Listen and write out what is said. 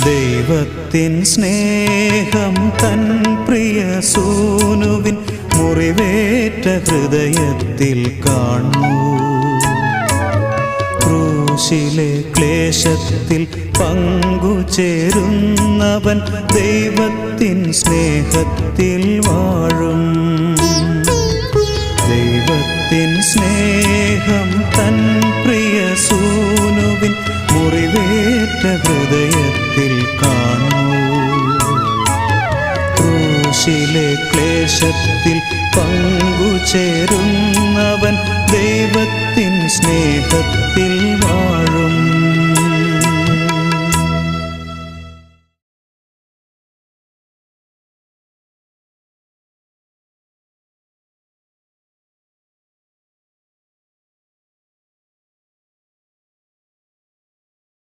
ദൈവത്തിൻ സ്നേഹം തൻ പ്രിയ സൂനുവിൻ മുറിവേറ്റ ഹൃദയത്തിൽ കാണൂ. ക്രൂശിലെ ക്ലേശത്തിൽ പങ്കുചേരുന്നവൻ ദൈവത്തിൻ സ്നേഹത്തിൽ വാഴും. ദൈവത്തിൻ സ്നേഹം തൻ പ്രിയ സൂനുവിൻ മുറിവേറ്റ ഹൃദയത്തിൽ കാണൂ. ക്രൂശിലെ ക്ലേശത്തിൽ പങ്കുചേരുന്നവൻ ദൈവത്തിൻ സ്നേഹത്തിൽ വാഴും.